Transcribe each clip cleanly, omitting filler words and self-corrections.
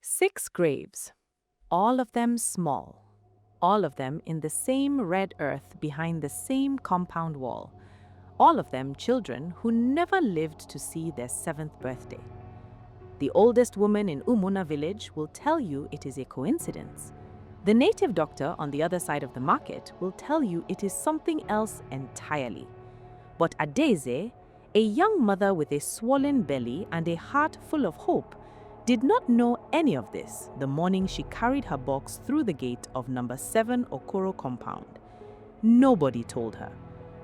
6 graves, all of them small, all of them in the same red earth behind the same compound wall, all of them children who never lived to see their 7th birthday. The oldest woman in Umuna village will tell you it is a coincidence. The native doctor on the other side of the market will tell you it is something else entirely. But Adaeze, a young mother with a swollen belly and a heart full of hope, did not know any of this the morning she carried her box through the gate of number 7 Okoro Compound. Nobody told her,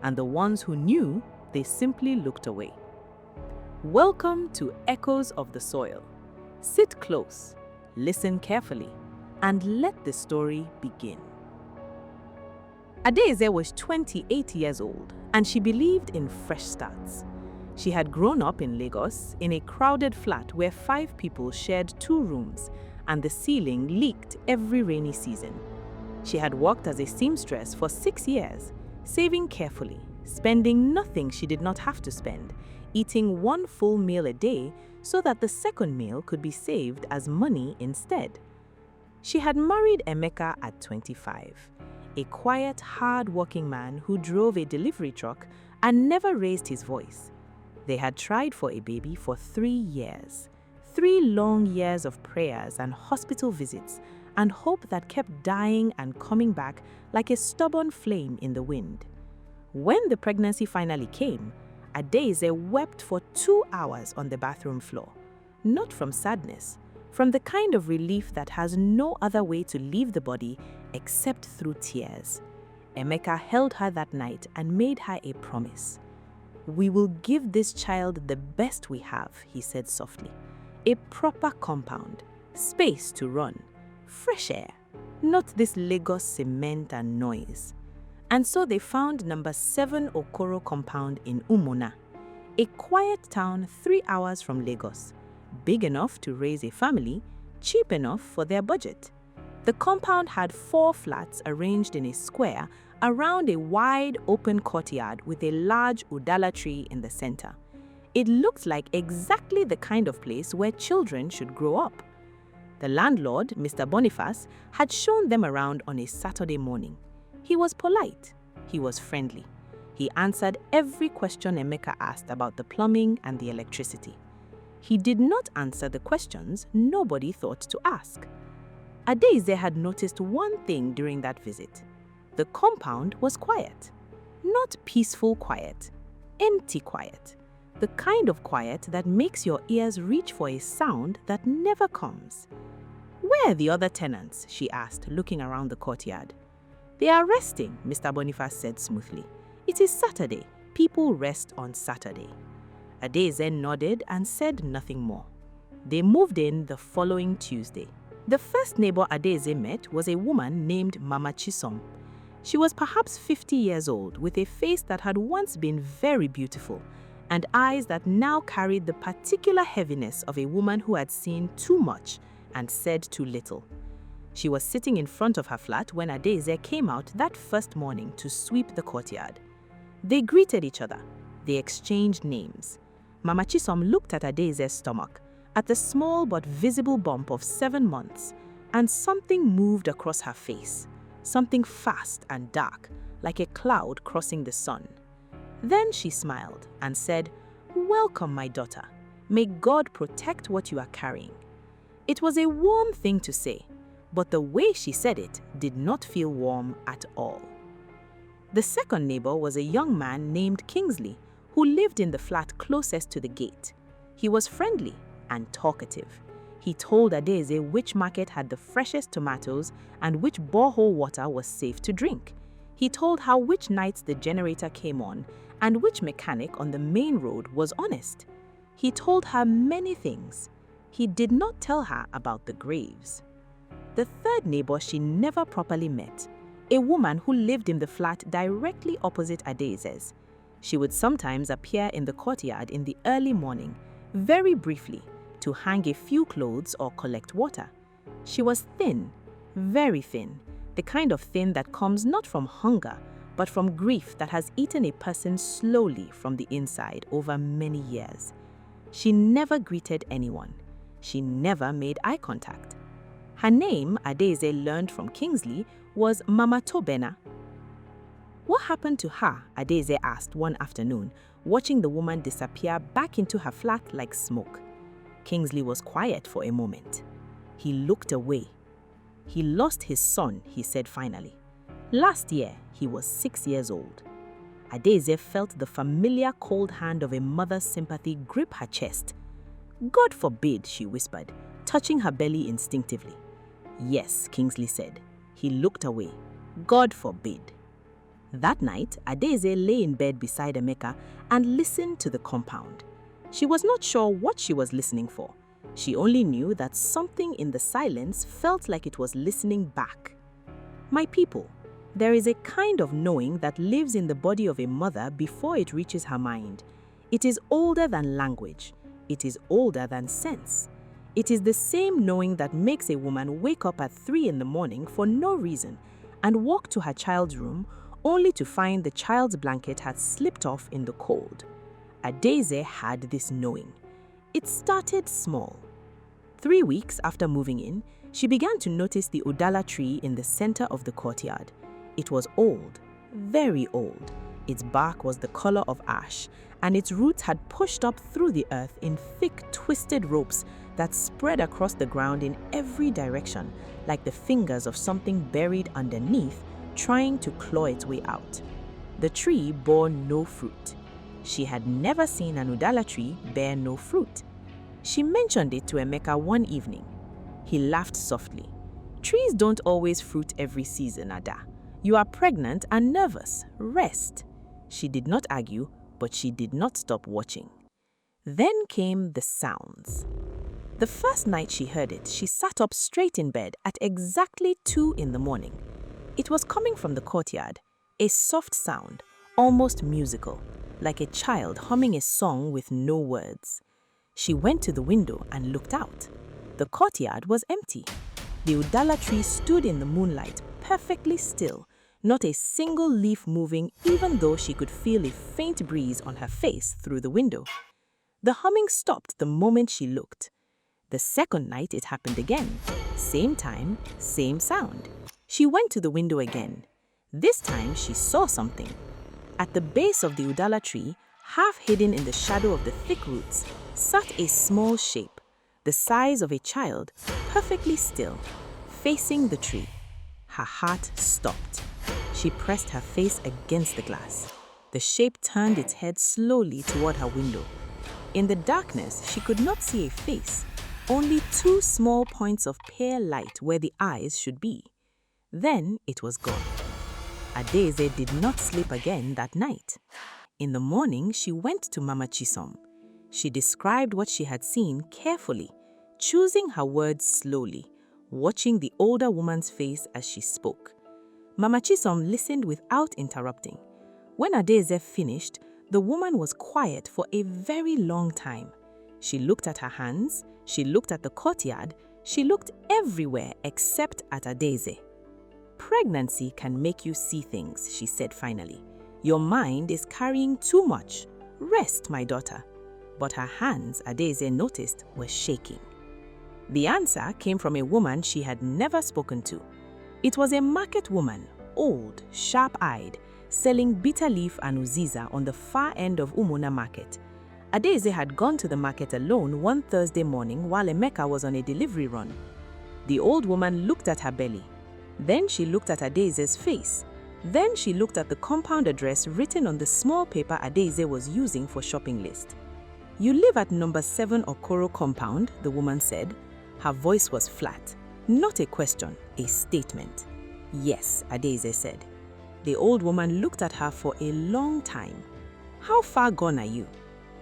and the ones who knew, they simply looked away. Welcome to Echoes of the Soil. Sit close, listen carefully, and let the story begin. Adaeze was 28 years old, and she believed in fresh starts. She had grown up in Lagos in a crowded flat where 5 people shared 2 rooms and the ceiling leaked every rainy season. She had worked as a seamstress for 6 years, saving carefully, spending nothing she did not have to spend, eating 1 full meal a day so that the second meal could be saved as money instead. She had married Emeka at 25, a quiet, hard-working man who drove a delivery truck and never raised his voice. They had tried for a baby for 3 years, 3 long years of prayers and hospital visits and hope that kept dying and coming back like a stubborn flame in the wind. When the pregnancy finally came, Adaeze wept for 2 hours on the bathroom floor, not from sadness, from the kind of relief that has no other way to leave the body except through tears. Emeka held her that night and made her a promise. "We will give this child the best we have," he said softly. "A proper compound, space to run, fresh air, not this Lagos cement and noise." And so they found number 7 Okoro Compound in Umuna, a quiet town 3 hours from Lagos, big enough to raise a family, cheap enough for their budget. The compound had 4 flats arranged in a square around a wide open courtyard with a large Udala tree in the center. It looked like exactly the kind of place where children should grow up. The landlord, Mr. Boniface, had shown them around on a Saturday morning. He was polite. He was friendly. He answered every question Emeka asked about the plumbing and the electricity. He did not answer the questions nobody thought to ask. Adaeze had noticed one thing during that visit. The compound was quiet. Not peaceful quiet, empty quiet. The kind of quiet that makes your ears reach for a sound that never comes. "Where are the other tenants?" she asked, looking around the courtyard. "They are resting," Mr. Boniface said smoothly. "It is Saturday. People rest on Saturday." Adaeze nodded and said nothing more. They moved in the following Tuesday. The first neighbor Adaeze met was a woman named Mama Chisom. She was perhaps 50 years old, with a face that had once been very beautiful and eyes that now carried the particular heaviness of a woman who had seen too much and said too little. She was sitting in front of her flat when Adaeze came out that first morning to sweep the courtyard. They greeted each other. They exchanged names. Mama Chisom looked at Adaeze's stomach, at the small but visible bump of 7 months, and something moved across her face. Something fast and dark, like a cloud crossing the sun. Then she smiled and said, "Welcome, my daughter. May God protect what you are carrying." It was a warm thing to say, but the way she said it did not feel warm at all. The second neighbor was a young man named Kingsley, who lived in the flat closest to the gate. He was friendly and talkative. He told Adaeze which market had the freshest tomatoes and which borehole water was safe to drink. He told her which nights the generator came on and which mechanic on the main road was honest. He told her many things. He did not tell her about the graves. The third neighbor she never properly met, a woman who lived in the flat directly opposite Adaeze's. She would sometimes appear in the courtyard in the early morning, very briefly, to hang a few clothes or collect water. She was thin, very thin, the kind of thin that comes not from hunger, but from grief that has eaten a person slowly from the inside over many years. She never greeted anyone. She never made eye contact. Her name, Adaeze learned from Kingsley, was Mama Tobena. What happened to her? Adaeze asked one afternoon, watching the woman disappear back into her flat like smoke. Kingsley was quiet for a moment. He looked away. He lost his son, he said finally. Last year, he was 6 years old. Adaeze felt the familiar cold hand of a mother's sympathy grip her chest. God forbid, she whispered, touching her belly instinctively. Yes, Kingsley said. He looked away. God forbid. That night, Adaeze lay in bed beside Emeka and listened to the compound. She was not sure what she was listening for. She only knew that something in the silence felt like it was listening back. My people, there is a kind of knowing that lives in the body of a mother before it reaches her mind. It is older than language. It is older than sense. It is the same knowing that makes a woman wake up at 3 in the morning for no reason and walk to her child's room only to find the child's blanket had slipped off in the cold. Adaeze had this knowing. It started small. 3 weeks after moving in, she began to notice the Udala tree in the center of the courtyard. It was old, very old. Its bark was the color of ash, and its roots had pushed up through the earth in thick, twisted ropes that spread across the ground in every direction, like the fingers of something buried underneath, trying to claw its way out. The tree bore no fruit. She had never seen an Udala tree bear no fruit. She mentioned it to Emeka one evening. He laughed softly. Trees don't always fruit every season, Ada. You are pregnant and nervous. Rest. She did not argue, but she did not stop watching. Then came the sounds. The first night she heard it, she sat up straight in bed at exactly 2 in the morning. It was coming from the courtyard, a soft sound, almost musical, like a child humming a song with no words. She went to the window and looked out. The courtyard was empty. The Udala tree stood in the moonlight, perfectly still, not a single leaf moving, even though she could feel a faint breeze on her face through the window. The humming stopped the moment she looked. The second night it happened again. Same time, same sound. She went to the window again. This time she saw something. At the base of the Udala tree, half hidden in the shadow of the thick roots, sat a small shape, the size of a child, perfectly still, facing the tree. Her heart stopped. She pressed her face against the glass. The shape turned its head slowly toward her window. In the darkness, she could not see a face, only 2 small points of pale light where the eyes should be. Then it was gone. Adaeze did not sleep again that night. In the morning, she went to Mama Chisom. She described what she had seen carefully, choosing her words slowly, watching the older woman's face as she spoke. Mama Chisom listened without interrupting. When Adaeze finished, the woman was quiet for a very long time. She looked at her hands, she looked at the courtyard, she looked everywhere except at Adaeze. Pregnancy can make you see things, she said finally. Your mind is carrying too much. Rest, my daughter. But her hands, Adaeze noticed, were shaking. The answer came from a woman she had never spoken to. It was a market woman, old, sharp-eyed, selling bitter leaf and uziza on the far end of Umuna market. Adaeze had gone to the market alone one Thursday morning while Emeka was on a delivery run. The old woman looked at her belly. Then she looked at Adaeze's face. Then she looked at the compound address written on the small paper Adaeze was using for shopping list. You live at number 7 Okoro Compound, the woman said. Her voice was flat. Not a question, a statement. Yes, Adaeze said. The old woman looked at her for a long time. How far gone are you?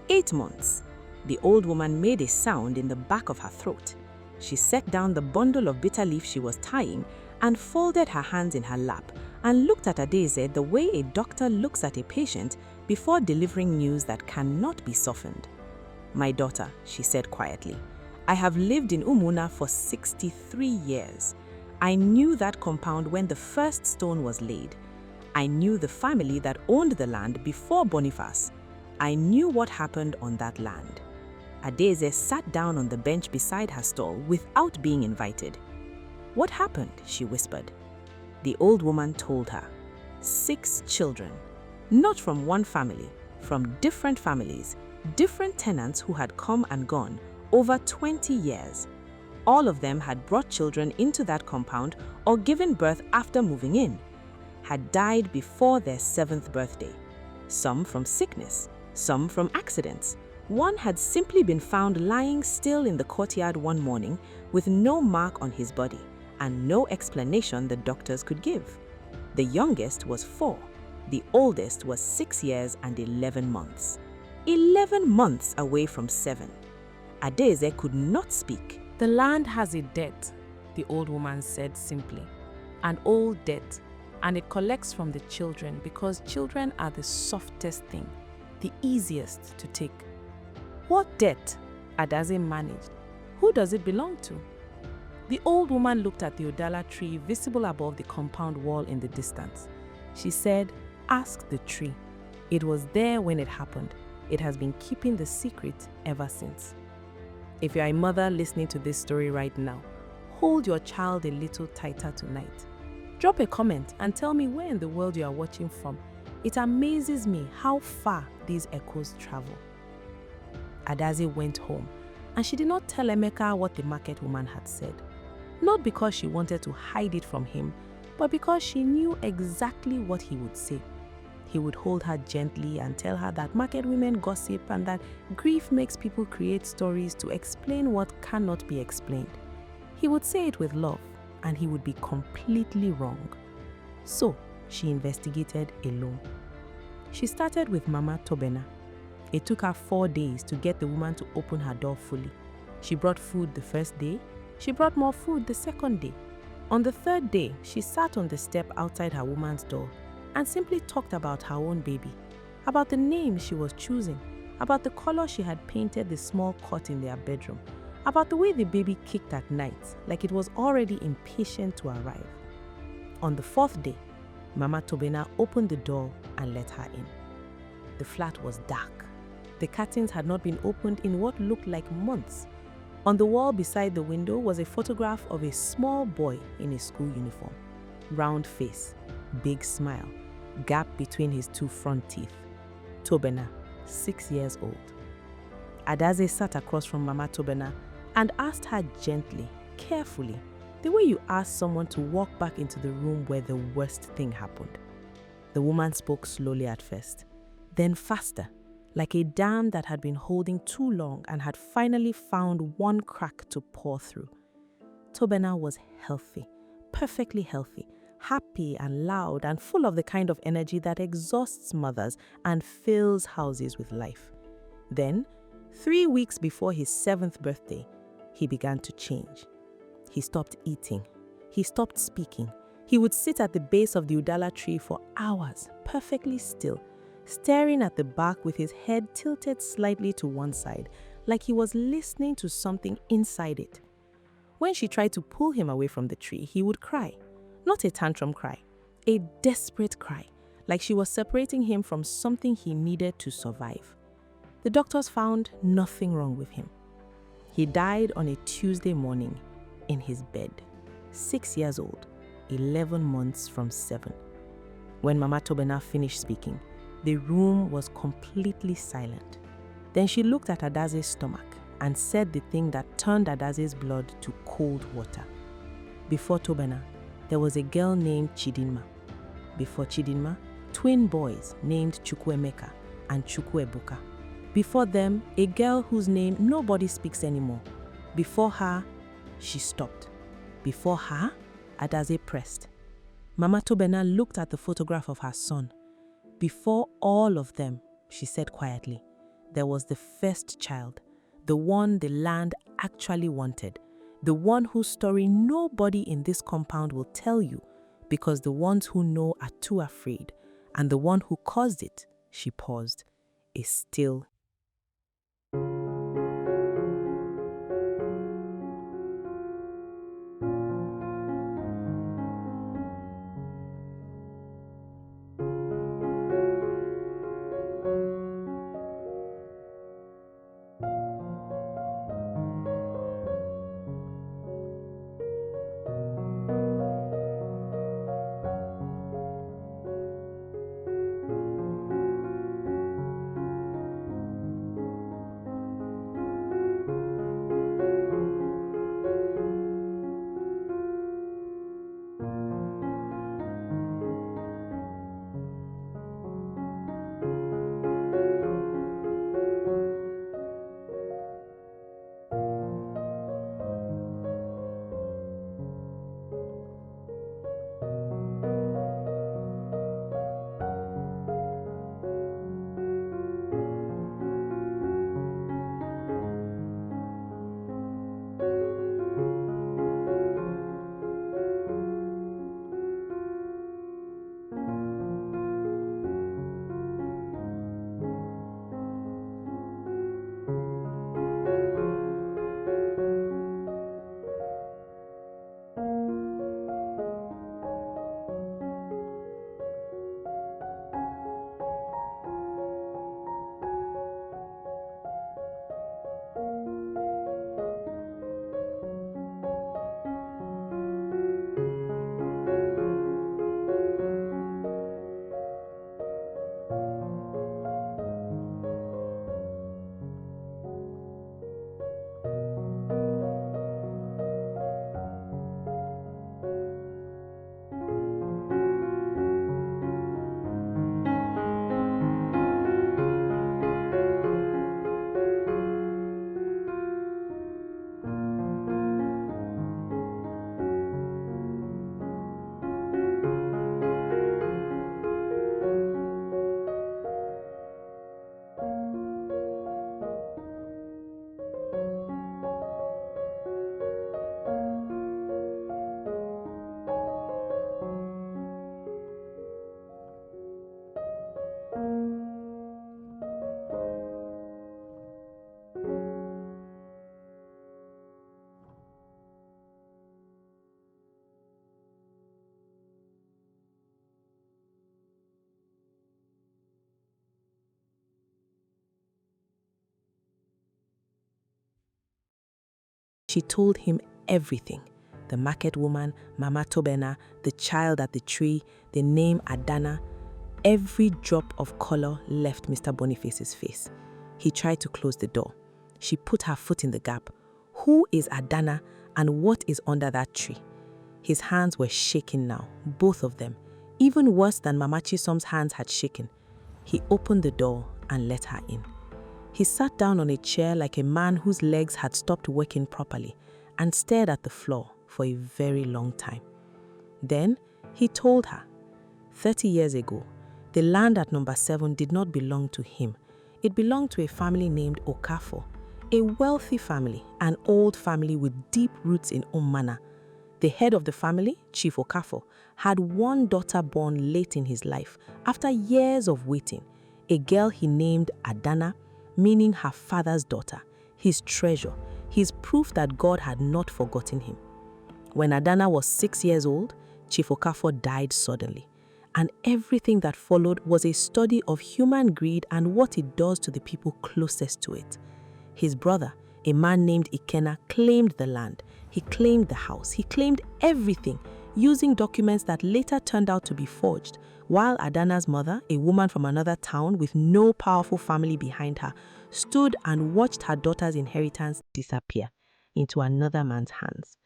8 months. The old woman made a sound in the back of her throat. She set down the bundle of bitter leaf she was tying and folded her hands in her lap and looked at Adaeze the way a doctor looks at a patient before delivering news that cannot be softened. My daughter, she said quietly, I have lived in Umuna for 63 years. I knew that compound when the first stone was laid. I knew the family that owned the land before Boniface. I knew what happened on that land. Adaeze sat down on the bench beside her stall without being invited. "What happened?" she whispered. The old woman told her. 6 children, not from one family, from different families, different tenants who had come and gone over 20 years. All of them had brought children into that compound or given birth after moving in, had died before their 7th birthday. Some from sickness, some from accidents. One had simply been found lying still in the courtyard one morning with no mark on his body and no explanation the doctors could give. The youngest was 4. The oldest was 6 years and 11 months. 11 months away from 7. Adaeze could not speak. "The land has a debt," the old woman said simply. "An old debt, and it collects from the children because children are the softest thing, the easiest to take." "What debt?" Adaeze managed. "Who does it belong to?" The old woman looked at the Udala tree visible above the compound wall in the distance. She said, "Ask the tree. It was there when it happened. It has been keeping the secret ever since." If you are a mother listening to this story right now, hold your child a little tighter tonight. Drop a comment and tell me where in the world you are watching from. It amazes me how far these echoes travel. Adaeze went home, and she did not tell Emeka what the market woman had said. Not because she wanted to hide it from him, but because she knew exactly what he would say. He would hold her gently and tell her that market women gossip and that grief makes people create stories to explain what cannot be explained. He would say it with love, and he would be completely wrong. So, she investigated alone. She started with Mama Tobena. It took her 4 days to get the woman to open her door fully. She brought food the first day. She brought more food the second day. On the 3rd day, she sat on the step outside her woman's door and simply talked about her own baby, about the name she was choosing, about the color she had painted the small cot in their bedroom, about the way the baby kicked at night like it was already impatient to arrive. On the 4th day, Mama Tobena opened the door and let her in. The flat was dark. The curtains had not been opened in what looked like months. On the wall beside the window was a photograph of a small boy in a school uniform. Round face, big smile, gap between his 2 front teeth. Tobena, 6 years old. Adaeze sat across from Mama Tobena and asked her gently, carefully, the way you ask someone to walk back into the room where the worst thing happened. The woman spoke slowly at first, then faster, like a dam that had been holding too long and had finally found one crack to pour through. Tobena was healthy, perfectly healthy, happy and loud and full of the kind of energy that exhausts mothers and fills houses with life. Then, 3 weeks before his 7th birthday, he began to change. He stopped eating. He stopped speaking. He would sit at the base of the Udala tree for hours, perfectly still, staring at the bark with his head tilted slightly to one side, like he was listening to something inside it. When she tried to pull him away from the tree, he would cry. Not a tantrum cry, a desperate cry, like she was separating him from something he needed to survive. The doctors found nothing wrong with him. He died on a Tuesday morning in his bed, 6 years old, 11 months from 7. When Mama Tobena finished speaking, the room was completely silent. Then she looked at Adaze's stomach and said the thing that turned Adaze's blood to cold water. Before Tobena, there was a girl named Chidinma. Before Chidinma, twin boys named Chukwuemeka and Chukwuebuka. Before them, a girl whose name nobody speaks anymore. Before her, she stopped. Before her, Adaeze pressed. Mama Tobena looked at the photograph of her son. Before all of them, she said quietly, there was the first child, the one the land actually wanted, the one whose story nobody in this compound will tell you because the ones who know are too afraid, and the one who caused it, she paused, is still She told him everything. The market woman, Mama Tobena, the child at the tree, the name Adana. Every drop of color left Mr. Boniface's face. He tried to close the door. She put her foot in the gap. Who is Adana and what is under that tree? His hands were shaking now, both of them, even worse than Mama Chisom's hands had shaken. He opened the door and let her in. He sat down on a chair like a man whose legs had stopped working properly and stared at the floor for a very long time. Then he told her, 30 years ago, the land at number 7 did not belong to him. It belonged to a family named Okafo, a wealthy family, an old family with deep roots in Omana. The head of the family, Chief Okafo, had one daughter born late in his life after years of waiting, a girl he named Adana, meaning her father's daughter, his treasure, his proof that God had not forgotten him. When Adana was 6 years old, Chief Okafo died suddenly, and everything that followed was a study of human greed and what it does to the people closest to it. His brother, a man named Ikena, claimed the land. He claimed the house. He claimed everything, using documents that later turned out to be forged, while Adana's mother, a woman from another town with no powerful family behind her, stood and watched her daughter's inheritance disappear into another man's hands.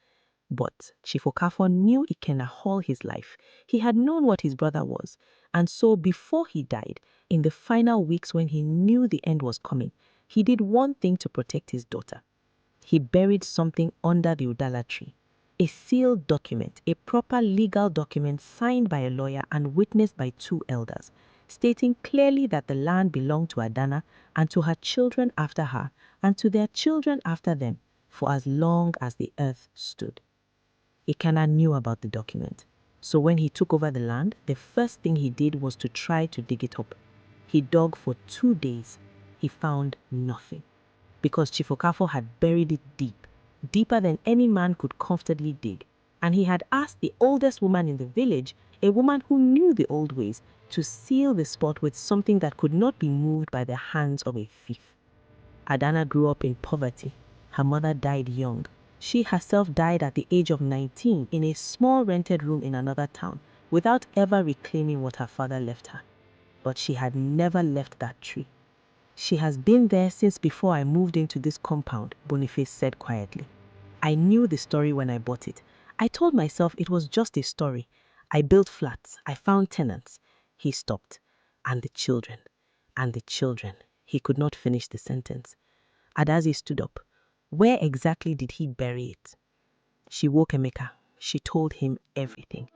But Chief Okafo knew Ikena all his life. He had known what his brother was, and so before he died, in the final weeks when he knew the end was coming, he did one thing to protect his daughter. He buried something under the Udala tree. A sealed document, a proper legal document signed by a lawyer and witnessed by 2 elders, stating clearly that the land belonged to Adana and to her children after her and to their children after them for as long as the earth stood. Ikena knew about the document, so when he took over the land, the first thing he did was to try to dig it up. He dug for 2 days. He found nothing, because Chief Okafo had buried it deep, deeper than any man could comfortably dig, and he had asked the oldest woman in the village, a woman who knew the old ways, to seal the spot with something that could not be moved by the hands of a thief. Adana grew up in poverty. Her mother died young. She herself died at the age of 19 in a small rented room in another town, without ever reclaiming what her father left her. But she had never left that tree. She has been there since before I moved into this compound, Boniface said quietly. I knew the story when I bought it. I told myself it was just a story. I built flats. I found tenants. He stopped. And the children. And the children. He could not finish the sentence. Adaeze stood up. Where exactly did he bury it? She woke Emeka. She told him everything.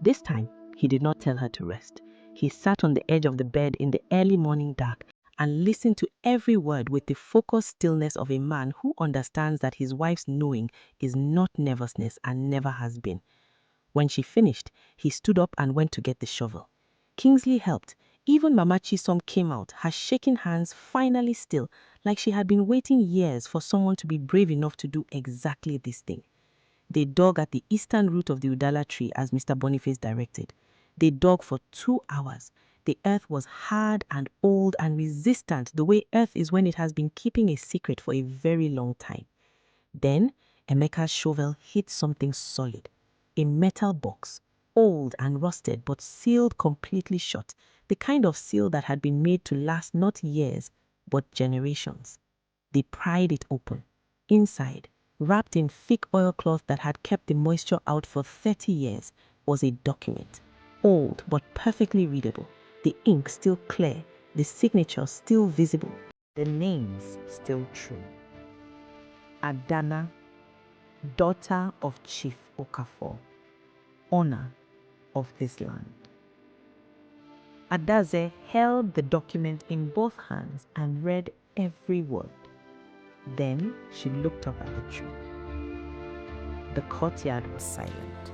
This time, he did not tell her to rest. He sat on the edge of the bed in the early morning dark and listened to every word with the focused stillness of a man who understands that his wife's knowing is not nervousness and never has been. When she finished, he stood up and went to get the shovel. Kingsley helped. Even Mama Chisom came out, her shaking hands finally still, like she had been waiting years for someone to be brave enough to do exactly this thing. They dug at the eastern root of the Udala tree as Mr. Boniface directed. They dug for 2 hours. The earth was hard and old and resistant the way earth is when it has been keeping a secret for a very long time. Then Emeka's shovel hit something solid. A metal box, old and rusted but sealed completely shut, the kind of seal that had been made to last not years but generations. They pried it open. Inside, wrapped in thick oilcloth that had kept the moisture out for 30 years, was a document. Old but perfectly readable, the ink still clear, the signature still visible, the names still true. Adana, daughter of Chief Okafo, owner of this land. Adaeze held the document in both hands and read every word. Then she looked up at the tree. The courtyard was silent.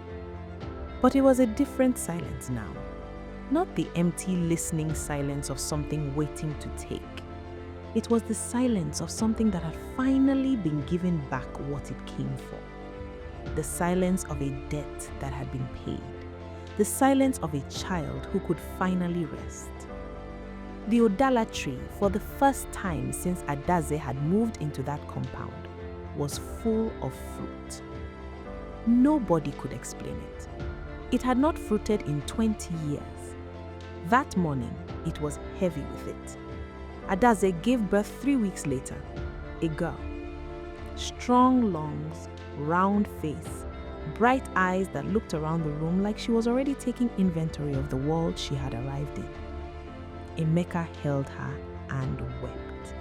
But it was a different silence now. Not the empty listening silence of something waiting to take. It was the silence of something that had finally been given back what it came for. The silence of a debt that had been paid. The silence of a child who could finally rest. The Udala tree, for the first time since Adaeze had moved into that compound, was full of fruit. Nobody could explain it. It had not fruited in 20 years. That morning, it was heavy with it. Adaeze gave birth 3 weeks later, a girl. Strong lungs, round face, bright eyes that looked around the room like she was already taking inventory of the world she had arrived in. Emeka held her and wept.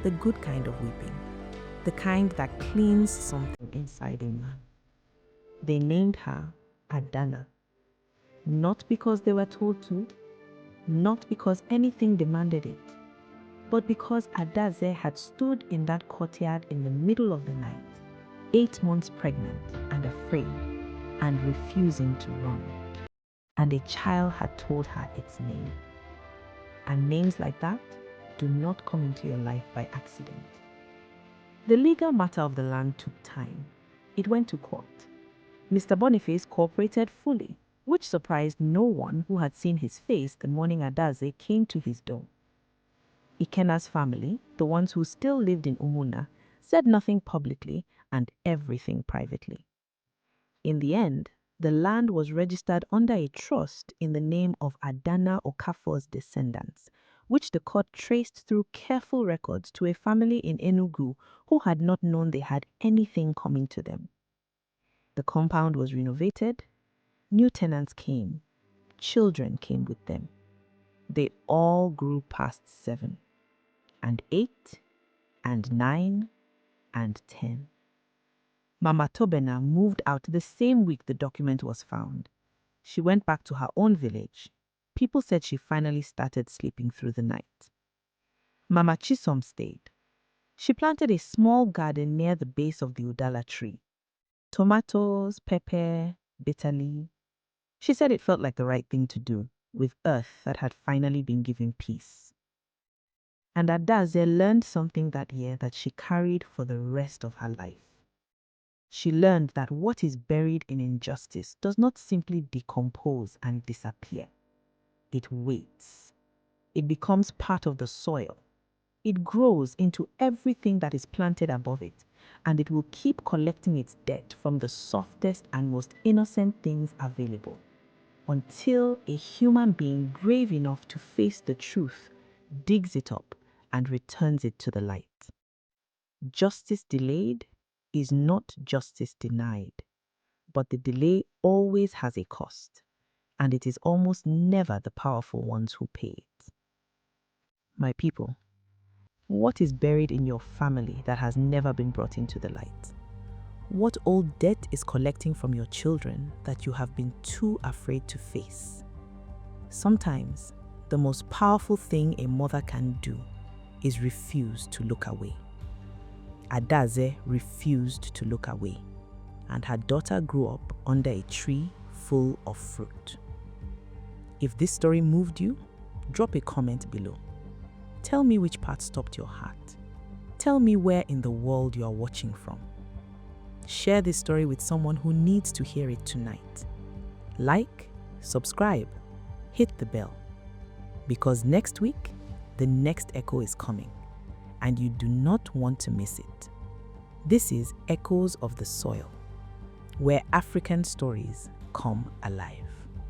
The good kind of weeping, the kind that cleans something inside a man. They named her Adana, not because they were told to, not because anything demanded it, but because Adaeze had stood in that courtyard in the middle of the night, 8 months pregnant and afraid, and refusing to run. And a child had told her its name. And names like that do not come into your life by accident. The legal matter of the land took time. It went to court. Mr. Boniface cooperated fully, which surprised no one who had seen his face the morning Adaeze came to his door. Ikena's family, the ones who still lived in Umuna, said nothing publicly and everything privately. In the end, the land was registered under a trust in the name of Adana Okafor's descendants, which the court traced through careful records to a family in Enugu who had not known they had anything coming to them. The compound was renovated, new tenants came, children came with them. They all grew past 7, and 8, and 9, and 10. Mama Tobena moved out the same week the document was found. She went back to her own village. People said she finally started sleeping through the night. Mama Chisom stayed. She planted a small garden near the base of the Udala tree. Tomatoes, pepper, bitter leaf. She said it felt like the right thing to do, with earth that had finally been given peace. And Adaeze learned something that year that she carried for the rest of her life. She learned that what is buried in injustice does not simply decompose and disappear. It waits. It becomes part of the soil. It grows into everything that is planted above it, and it will keep collecting its debt from the softest and most innocent things available, until a human being brave enough to face the truth digs it up and returns it to the light. Justice delayed is not justice denied, but the delay always has a cost, and it is almost never the powerful ones who pay it. My people, what is buried in your family that has never been brought into the light? What old debt is collecting from your children that you have been too afraid to face? Sometimes, the most powerful thing a mother can do is refuse to look away. Adaeze refused to look away, and her daughter grew up under a tree full of fruit. If this story moved you, drop a comment below. Tell me which part stopped your heart. Tell me where in the world you are watching from. Share this story with someone who needs to hear it tonight. Like, subscribe, hit the bell. Because next week, the next echo is coming, and you do not want to miss it. This is Echoes of the Soil, where African stories come alive.